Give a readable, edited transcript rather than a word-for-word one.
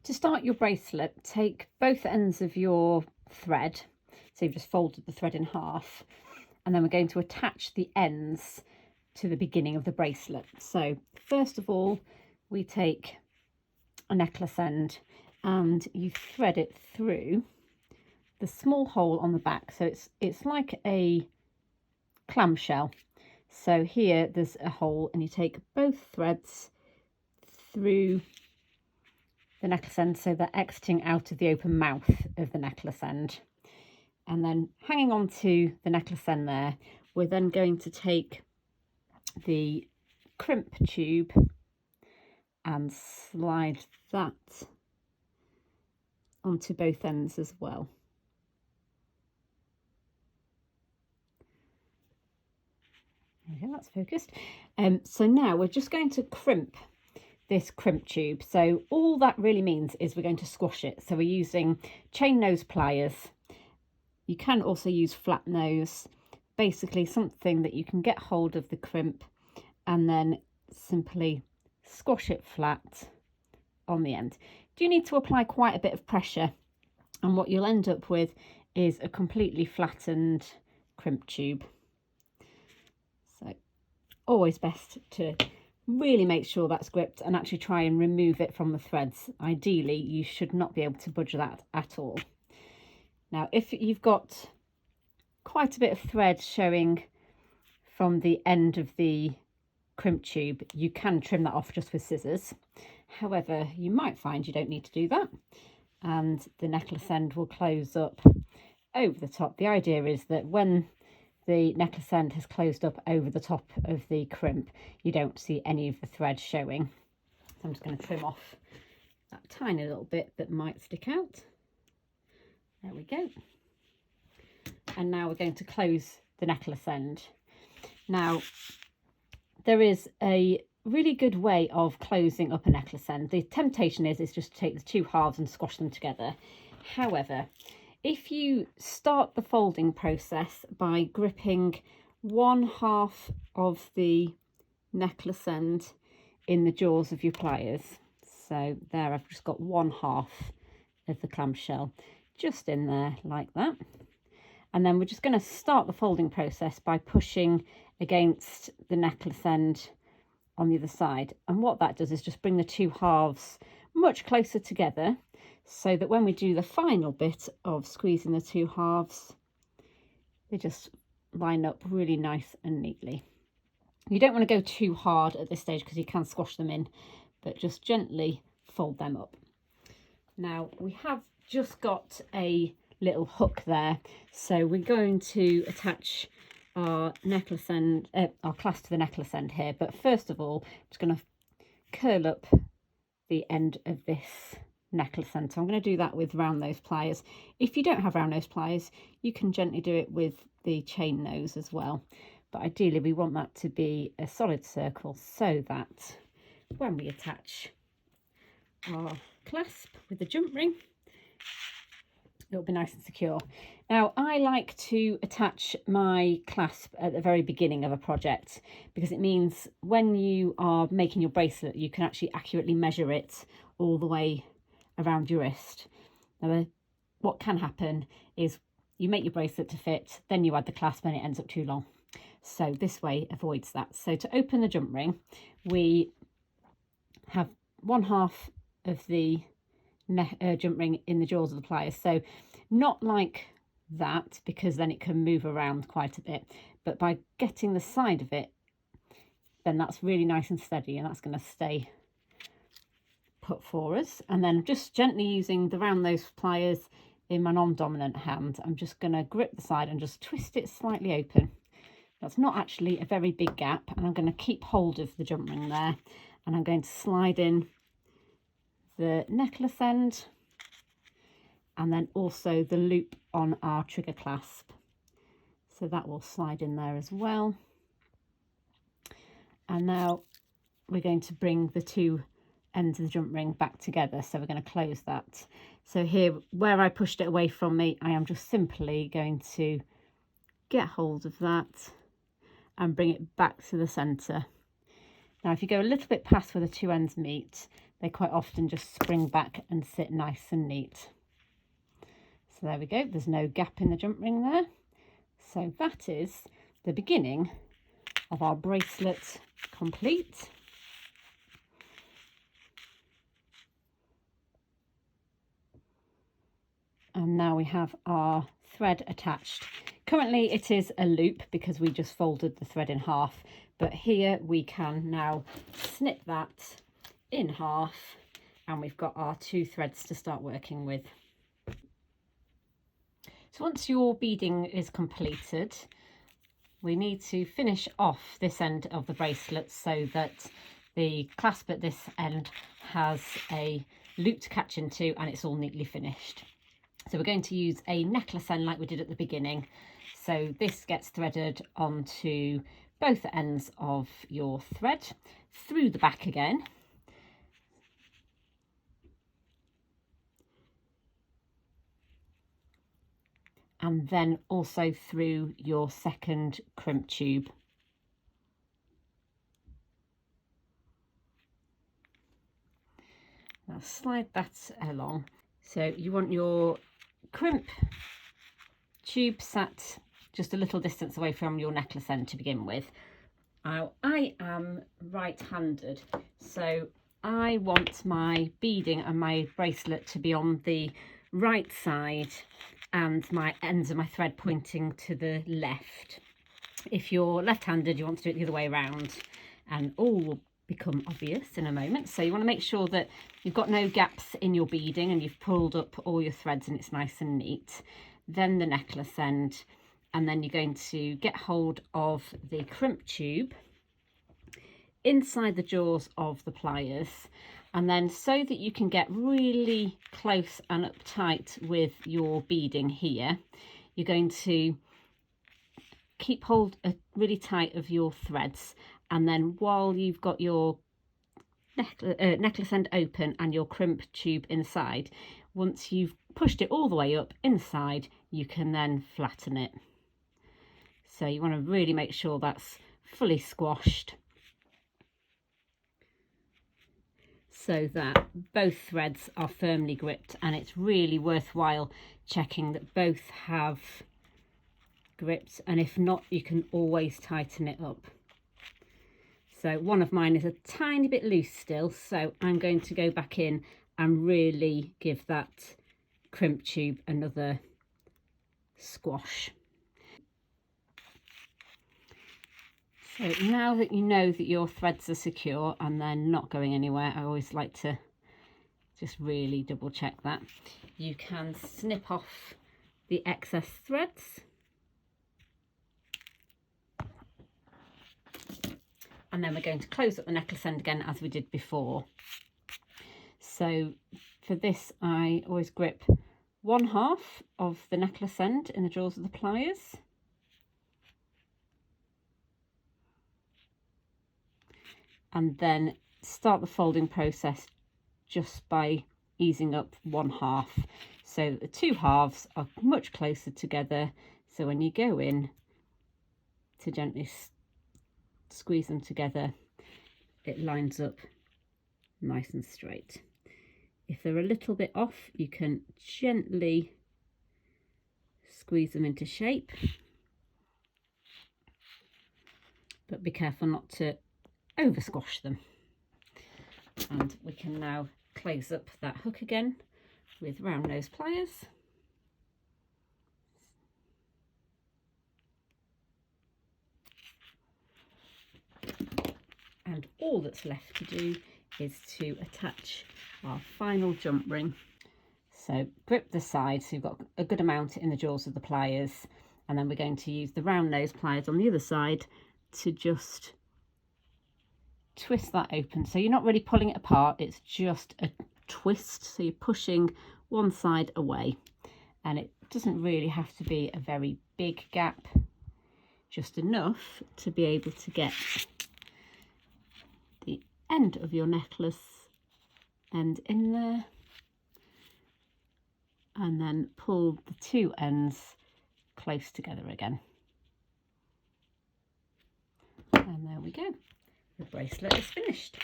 To start your bracelet, take both ends of your thread, so you've just folded the thread in half, and then we're going to attach the ends to the beginning of the bracelet. So first of all, we take a necklace end and you thread it through the small hole on the back. So it's like a clamshell. So here there's a hole, and you take both threads through the necklace end so they're exiting out of the open mouth of the necklace end. And then hanging on to the necklace end there, we're then going to take the crimp tube and slide that onto both ends as well. Okay, that's focused. So now we're just going to crimp this crimp tube. So all that really means is we're going to squash it. So we're using chain nose pliers. You can also use flat nose, basically something that you can get hold of the crimp and then simply squash it flat on the end. Do you need to apply quite a bit of pressure? And what you'll end up with is a completely flattened crimp tube. So always best to really make sure that's gripped and actually try and remove it from the threads. Ideally, you should not be able to budge that at all. Now, if you've got quite a bit of thread showing from the end of the crimp tube, you can trim that off just with scissors. However, you might find you don't need to do that, and the necklace end will close up over the top. The idea is that when the necklace end has closed up over the top of the crimp, you don't see any of the thread showing. So I'm just going to trim off that tiny little bit that might stick out. There we go. And now we're going to close the necklace end. Now, there is a really good way of closing up a necklace end. The temptation is just to take the two halves and squash them together. However, if you start the folding process by gripping one half of the necklace end in the jaws of your pliers, so there I've just got one half of the clamshell just in there like that, and then we're just going to start the folding process by pushing against the necklace end on the other side, and what that does is just bring the two halves much closer together, so that when we do the final bit of squeezing the two halves, they just line up really nice and neatly. You don't want to go too hard at this stage because you can squash them in, but just gently fold them up. Now we have just got a little hook there, so we're going to attach our necklace end, our clasp to the necklace end here. But first of all, I'm just going to curl up the end of this necklace end. So I'm going to do that with round nose pliers. If you don't have round nose pliers, you can gently do it with the chain nose as well. But ideally, we want that to be a solid circle so that when we attach our clasp with the jump ring, it'll be nice and secure. Now, I like to attach my clasp at the very beginning of a project because it means when you are making your bracelet, you can actually accurately measure it all the way around your wrist. Now, what can happen is you make your bracelet to fit, then you add the clasp and it ends up too long. So this way avoids that. So to open the jump ring, we have one half of the jump ring in the jaws of the pliers. So not like that, because then it can move around quite a bit, but by getting the side of it, then that's really nice and steady, and that's going to stay put for us. And then just gently using the round nose pliers in my non-dominant hand, I'm just going to grip the side and just twist it slightly open. That's not actually a very big gap, and I'm going to keep hold of the jump ring there, and I'm going to slide in the necklace end and then also the loop on our trigger clasp. So that will slide in there as well. And now we're going to bring the two ends of the jump ring back together. So we're going to close that. So here, where I pushed it away from me, I am just simply going to get hold of that and bring it back to the centre. Now, if you go a little bit past where the two ends meet, they quite often just spring back and sit nice and neat. So there we go, there's no gap in the jump ring there. So that is the beginning of our bracelet complete. And now we have our thread attached. Currently it is a loop because we just folded the thread in half, but here we can now snip that in half and we've got our 2 threads to start working with. So once your beading is completed, we need to finish off this end of the bracelet so that the clasp at this end has a loop to catch into and it's all neatly finished. So we're going to use a necklace end like we did at the beginning. So this gets threaded onto both ends of your thread, through the back again. And then also through your second crimp tube. Now slide that along. So you want your crimp tube sat just a little distance away from your necklace end to begin with. Now I am right-handed, so I want my beading and my bracelet to be on the right side and my ends of my thread pointing to the left. If you're left-handed, you want to do it the other way around, and all will become obvious in a moment. So you want to make sure that you've got no gaps in your beading and you've pulled up all your threads and it's nice and neat. Then the necklace end, and then you're going to get hold of the crimp tube inside the jaws of the pliers, and then so that you can get really close and uptight with your beading here, you're going to keep hold really tight of your threads, and then while you've got your necklace end open and your crimp tube inside, once you've pushed it all the way up inside, you can then flatten it. So you want to really make sure that's fully squashed so that both threads are firmly gripped, and it's really worthwhile checking that both have gripped, and if not, you can always tighten it up. So one of mine is a tiny bit loose still, so I'm going to go back in and really give that crimp tube another squash. So now that you know that your threads are secure and they're not going anywhere, I always like to just really double check that. You can snip off the excess threads. And then we're going to close up the necklace end again as we did before. So for this, I always grip 1/2 of the necklace end in the jaws of the pliers. And then start the folding process just by easing up 1/2, so that the 2 halves are much closer together. So when you go in to gently squeeze them together, it lines up nice and straight. If they're a little bit off, you can gently squeeze them into shape, but be careful not to over squash them. And we can now close up that hook again with round nose pliers. And all that's left to do is to attach our final jump ring. So grip the side so you've got a good amount in the jaws of the pliers, and then we're going to use the round nose pliers on the other side to just twist that open. So you're not really pulling it apart, it's just a twist, so you're pushing one side away, and it doesn't really have to be a very big gap, just enough to be able to get the end of your necklace end in there, and then pull the 2 ends close together again. And there we go. The bracelet is finished.